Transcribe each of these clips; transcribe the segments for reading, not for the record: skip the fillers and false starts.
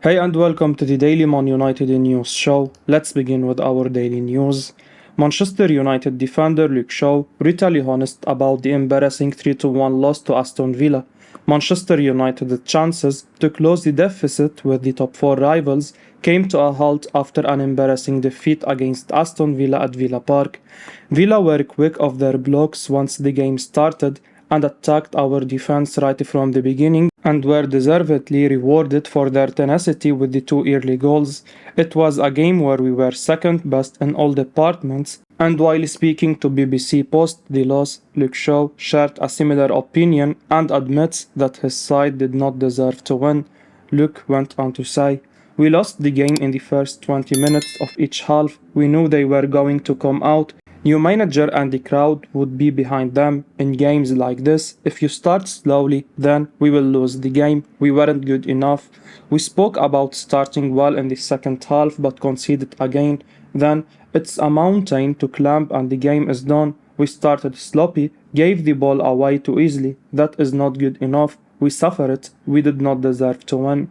Hey and welcome to the Daily Man United News Show. Let's begin with our daily news. Manchester United defender Luke Shaw brutally honest about the embarrassing 3-1 loss to Aston Villa. Manchester United's chances to close the deficit with the top 4 rivals came to a halt after an embarrassing defeat against Aston Villa at Villa Park. Villa were quick off their blocks once the game started and attacked our defense right from the beginning and were deservedly rewarded for their tenacity with the 2 early goals. It was a game where we were second best in all departments, and while speaking to BBC post the loss, Luke Shaw shared a similar opinion and admits that his side did not deserve to win. Luke went on to say, "We lost the game in the first 20 minutes of each half. We knew they were going to come out. New manager and the crowd would be behind them. In games like this, if you start slowly, then we will lose the game. We weren't good enough. We spoke about starting well in the second half but conceded again. Then it's a mountain to climb and the game is done. We started sloppy, gave the ball away too easily. That is not good enough. We suffered it. We did not deserve to win."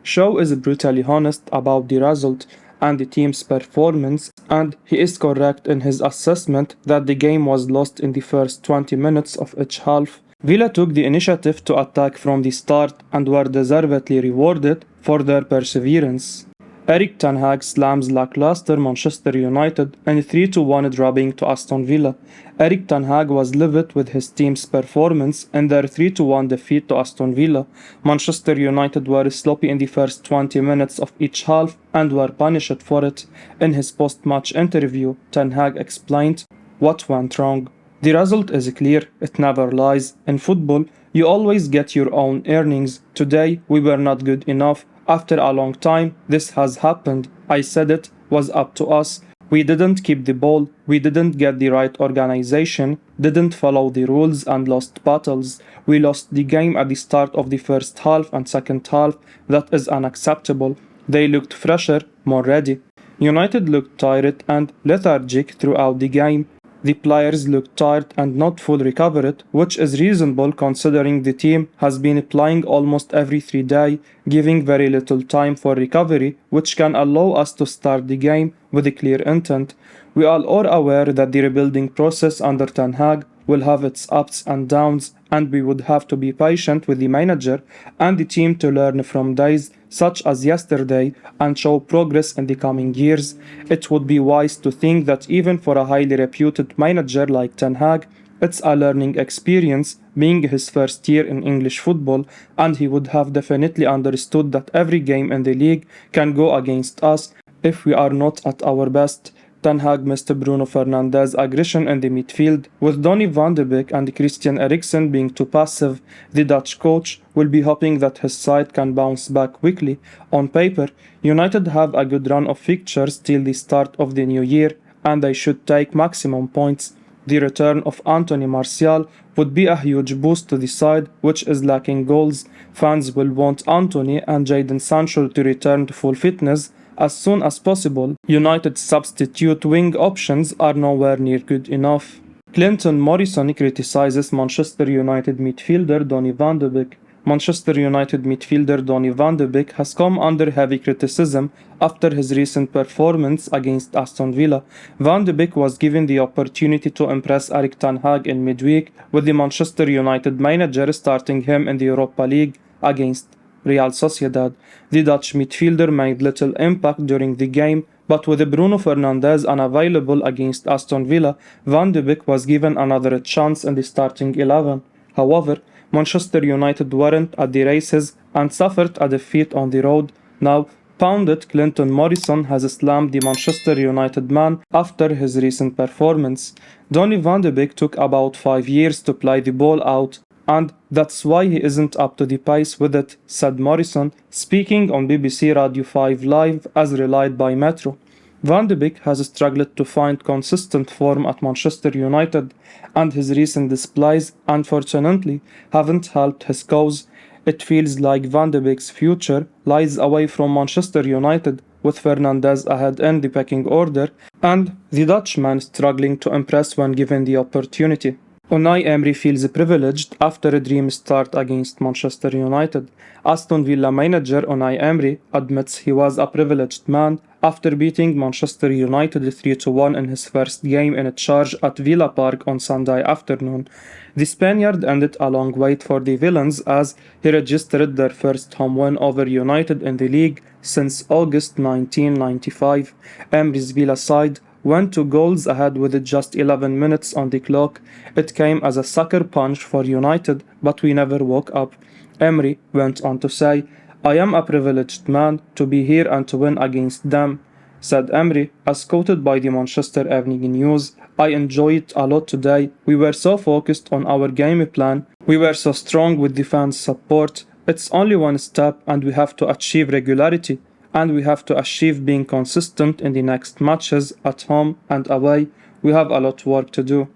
Shaw is brutally honest about the result and the team's performance, and he is correct in his assessment that the game was lost in the first 20 minutes of each half. Villa took the initiative to attack from the start and were deservedly rewarded for their perseverance. Erik slams lacklustre Manchester United in a 3-1 drubbing to Aston Villa. Erik was livid with his team's performance in their 3-1 defeat to Aston Villa. Manchester United were sloppy in the first 20 minutes of each half and were punished for it. In his post-match interview, Ten Hag explained what went wrong. "The result is clear, it never lies. In football, you always get your own earnings. Today, we were not good enough. After a long time, this has happened. I said it was up to us. We didn't keep the ball, we didn't get the right organization, didn't follow the rules and lost battles. We lost the game at the start of the first half and second half. That is unacceptable. They looked fresher, more ready." United looked tired and lethargic throughout the game. The players looked tired and not full recovered, which is reasonable considering the team has been playing almost every 3 days, giving very little time for recovery, which can allow us to start the game with a clear intent. We are all aware that the rebuilding process under Ten Hag will have its ups and downs, and we would have to be patient with the manager and the team to learn from days such as yesterday and show progress in the coming years. It would be wise to think that even for a highly reputed manager like Ten Hag, it's a learning experience being his first year in English football, and he would have definitely understood that every game in the league can go against us if we are not at our best. Ten Hag missed Bruno Fernandez' aggression in the midfield, with Donny van de Beek and Christian Eriksen being too passive. The Dutch coach will be hoping that his side can bounce back quickly. On paper, United have a good run of fixtures till the start of the new year, and they should take maximum points. The return of Anthony Martial would be a huge boost to the side, which is lacking goals. Fans will want Anthony and Jadon Sancho to return to full fitness as soon as possible. United's substitute wing options are nowhere near good enough. Morrison criticises Manchester United midfielder Donny van de Beek. Manchester United midfielder Donny van de Beek has come under heavy criticism after his recent performance against Aston Villa. Van de Beek was given the opportunity to impress Erik Ten Hag in midweek, with the Manchester United manager starting him in the Europa League against Real Sociedad. The Dutch midfielder made little impact during the game, but with Bruno Fernandez unavailable against Aston Villa, Van de Beek was given another chance in the starting 11. However, Manchester United weren't at the races and suffered a defeat on the road. Now, pundit Morrison has slammed the Manchester United man after his recent performance. Donny van de Beek took about 5 years to play the ball out, and that's why he isn't up to the pace with it, said Morrison, speaking on BBC Radio 5 Live as relayed by Metro. Van de Beek has struggled to find consistent form at Manchester United, and his recent displays, unfortunately, haven't helped his cause. It feels like Van de Beek's future lies away from Manchester United, with Fernandez ahead in the pecking order, and the Dutchman struggling to impress when given the opportunity. Unai Emery feels privileged after a dream start against Manchester United. Aston Villa manager Unai Emery admits he was a privileged man after beating Manchester United 3-1 in his first game in charge at Villa Park on Sunday afternoon. The Spaniard ended a long wait for the Villains as he registered their first home win over United in the league since August 1995. Emery's Villa side went 2 goals ahead with just 11 minutes on the clock. It came as a sucker punch for United, but we never woke up. Emery went on to say, "I am a privileged man to be here and to win against them," said Emery, as quoted by the Manchester Evening News. "I enjoyed it a lot today. We were so focused on our game plan. We were so strong with the fans' support. It's only one step and we have to achieve regularity. And we have to achieve being consistent in the next matches at home and away. We have a lot of work to do."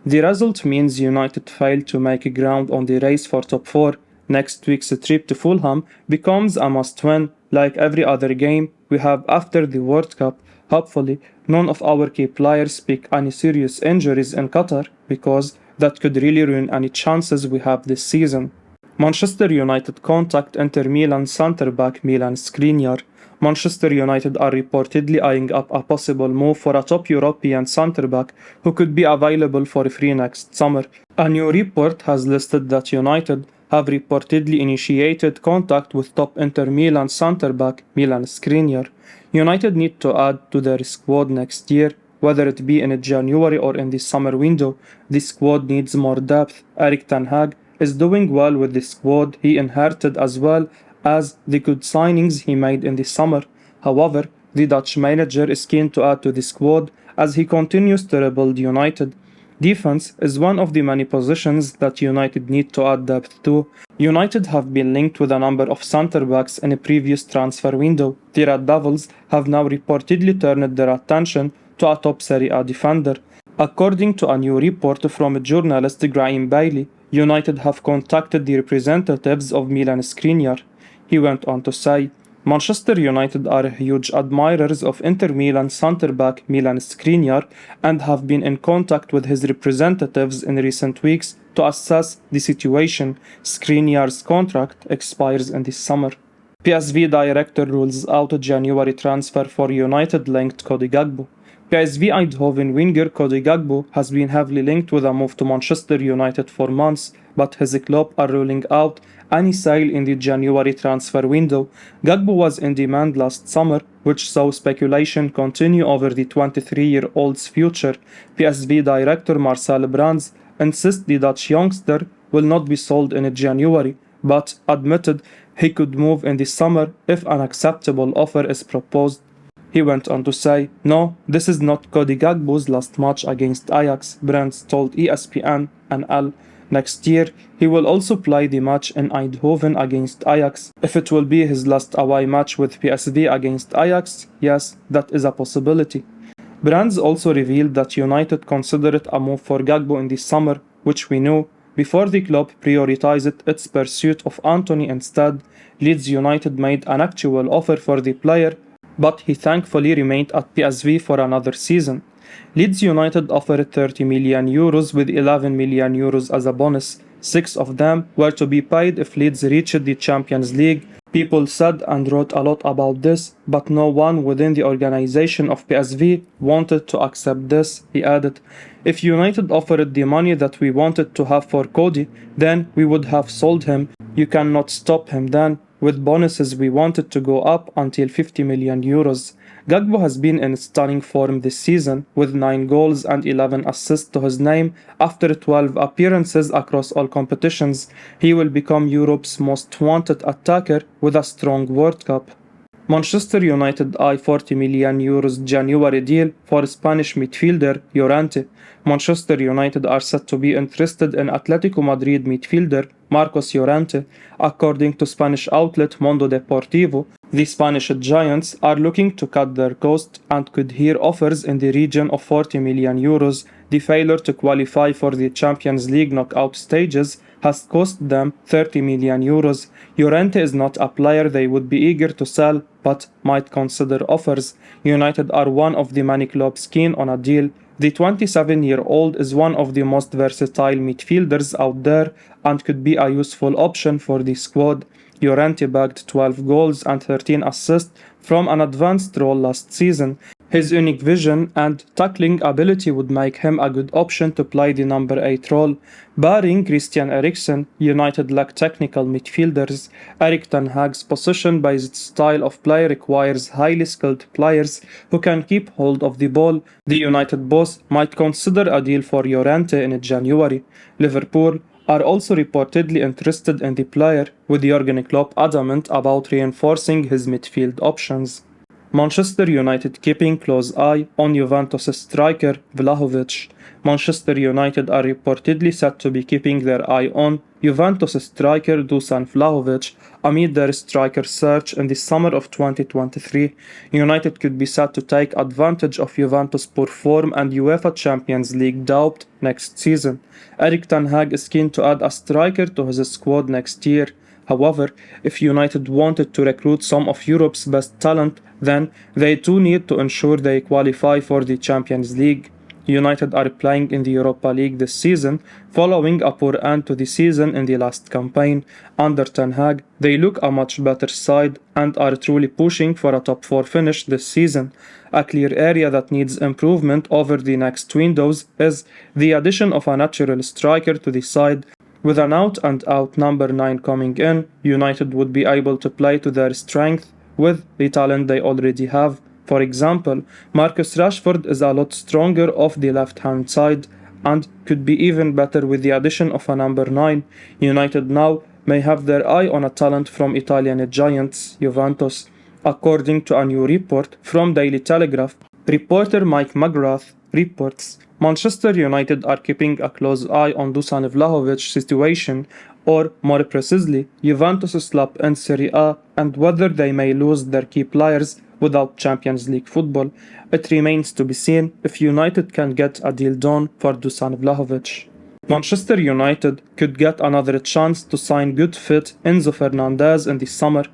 The result means United failed to make ground on the race for top 4. Next week's trip to Fulham becomes a must-win, like every other game we have after the World Cup. Hopefully, none of our key players pick any serious injuries in Qatar, because that could really ruin any chances we have this season. Manchester United contact Inter Milan centre-back Milan Skriniar. Manchester United are reportedly eyeing up a possible move for a top European centre-back who could be available for free next summer. A new report has listed that United have reportedly initiated contact with top Inter Milan centre-back Milan Skriniar. United need to add to their squad next year, whether it be in January or in the summer window. The squad needs more depth. Erik Ten Hag is doing well with the squad he inherited as well as the good signings he made in the summer. However, the Dutch manager is keen to add to the squad as he continues to rebuild United. Defense is one of the many positions that United need to add depth to. United have been linked with a number of centre-backs in a previous transfer window. The Red Devils have now reportedly turned their attention to a top Serie A defender. According to a new report from journalist Graham Bailey, United have contacted the representatives of Milan Skriniar. He went on to say, "Manchester United are huge admirers of Inter Milan centre-back Milan Skriniar and have been in contact with his representatives in recent weeks to assess the situation. Skriniar's contract expires in this summer." PSV director rules out a January transfer for United-linked Cody Gakpo. PSV Eindhoven winger Cody Gakpo has been heavily linked with a move to Manchester United for months, but his club are ruling out any sale in the January transfer window. Gakpo was in demand last summer, which saw speculation continue over the 23-year-old's future. PSV director Marcel Brands insists the Dutch youngster will not be sold in January, but admitted he could move in the summer if an acceptable offer is proposed. He went on to say, "No, this is not Cody Gakpo's last match against Ajax," Brands told ESPN NL. Next year, he will also play the match in Eindhoven against Ajax. If it will be his last away match with PSV against Ajax, yes, that is a possibility. Brands also revealed that United considered a move for Gakpo in the summer, which we knew, before the club prioritized its pursuit of Anthony instead. Leeds United made an actual offer for the player, but he thankfully remained at PSV for another season. Leeds United offered €30 million with €11 million as a bonus. 6 of them were to be paid if Leeds reached the Champions League. People said and wrote a lot about this, but no one within the organization of PSV wanted to accept this, he added. "If United offered the money that we wanted to have for Cody, then we would have sold him. You cannot stop him then. With bonuses we wanted to go up until €50 million. Gakpo has been in stunning form this season, with 9 goals and 11 assists to his name after 12 appearances across all competitions. He will become Europe's most wanted attacker with a strong World Cup. Manchester United eye €40 million January deal for Spanish midfielder Llorente. Manchester United are said to be interested in Atletico Madrid midfielder Marcos Llorente. According to Spanish outlet Mundo Deportivo, the Spanish giants are looking to cut their cost and could hear offers in the region of €40 million. The failure to qualify for the Champions League knockout stages has cost them €30 million. Llorente is not a player they would be eager to sell, but might consider offers. United are one of the many clubs keen on a deal. The 27-year-old is one of the most versatile midfielders out there and could be a useful option for the squad. Llorente bagged 12 goals and 13 assists from an advanced role last season. His unique vision and tackling ability would make him a good option to play the number 8 role. Barring Christian Eriksen, United lack technical midfielders. Erik Ten Hag's position-based style of play requires highly skilled players who can keep hold of the ball. The United boss might consider a deal for Llorente in January. Liverpool are also reportedly interested in the player, with Jurgen Klopp adamant about reinforcing his midfield options. Manchester United keeping close eye on Juventus striker Vlahovic. Manchester United are reportedly said to be keeping their eye on Juventus striker Dusan Vlahovic amid their striker search in the summer of 2023. United could be set to take advantage of Juventus' poor form and UEFA Champions League doubt next season. Erik Ten Hag is keen to add a striker to his squad next year. However, if United wanted to recruit some of Europe's best talent, then they too need to ensure they qualify for the Champions League. United are playing in the Europa League this season, following a poor end to the season in the last campaign. Under Ten Hag, they look a much better side and are truly pushing for a top 4 finish this season. A clear area that needs improvement over the next windows is the addition of a natural striker to the side. With an out-and-out number 9 coming in, United would be able to play to their strength with the talent they already have. For example, Marcus Rashford is a lot stronger off the left-hand side and could be even better with the addition of a number 9. United now may have their eye on a talent from Italian giants Juventus. According to a new report from Daily Telegraph, reporter Mike McGrath reports Manchester United are keeping a close eye on Dusan Vlahovic's situation, or more precisely, Juventus' slump in Serie A and whether they may lose their key players without Champions League football. It remains to be seen if United can get a deal done for Dusan Vlahovic. Manchester United could get another chance to sign good fit Enzo Fernandez in the summer.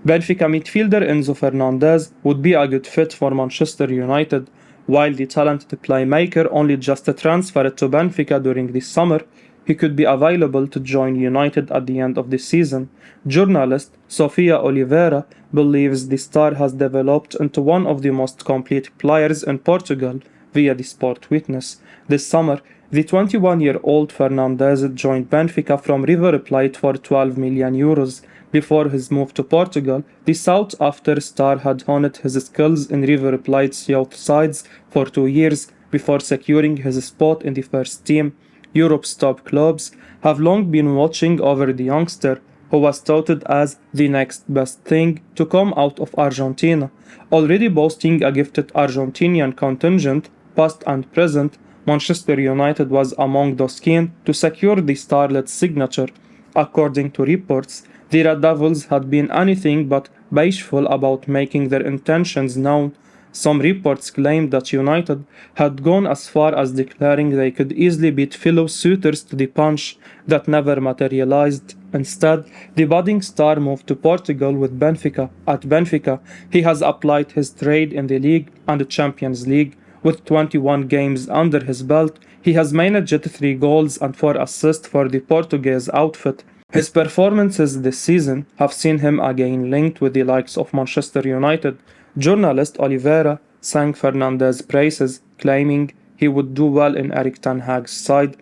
Benfica midfielder Enzo Fernandez would be a good fit for Manchester United. While the talented playmaker only just transferred to Benfica during the summer, he could be available to join United at the end of the season. Journalist Sofia Oliveira believes the star has developed into one of the most complete players in Portugal via the Sport Witness. This summer, the 21-year-old Fernandez joined Benfica from River Plate for €12 million. Before his move to Portugal, the South African star had honed his skills in River Plate's youth sides for 2 years before securing his spot in the first team. Europe's top clubs have long been watching over the youngster, who was touted as the next best thing to come out of Argentina. Already boasting a gifted Argentinian contingent, past and present, Manchester United was among those keen to secure the starlet's signature. According to reports, the Red Devils had been anything but bashful about making their intentions known. Some reports claimed that United had gone as far as declaring they could easily beat fellow suitors to the punch. That never materialized. Instead, the budding star moved to Portugal with Benfica. At Benfica, he has applied his trade in the league and the Champions League. With 21 games under his belt, he has managed 3 goals and 4 assists for the Portuguese outfit. His performances this season have seen him again linked with the likes of Manchester United. Journalist Oliveira sang Fernandez's praises, claiming he would do well in Erik Ten Hag's side.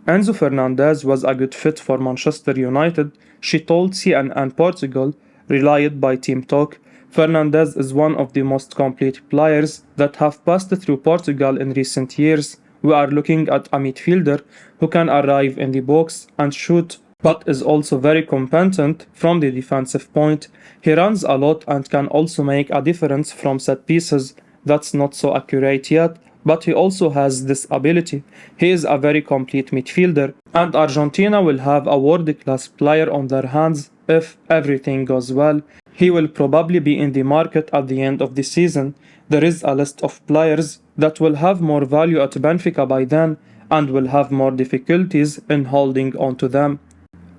Enzo Fernandez was a good fit for Manchester United, she told CNN Portugal, relayed by Team Talk. Fernandez is one of the most complete players that have passed through Portugal in recent years. We are looking at a midfielder who can arrive in the box and shoot, but is also very competent from the defensive point. He runs a lot and can also make a difference from set pieces. That's not so accurate yet, but he also has this ability. He is a very complete midfielder, and Argentina will have a world-class player on their hands if everything goes well. He will probably be in the market at the end of the season. There is a list of players that will have more value at Benfica by then and will have more difficulties in holding on to them.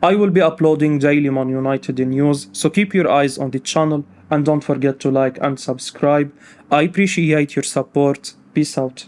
I will be uploading daily Man United news, so keep your eyes on the channel and don't forget to like and subscribe. I appreciate your support. Peace out.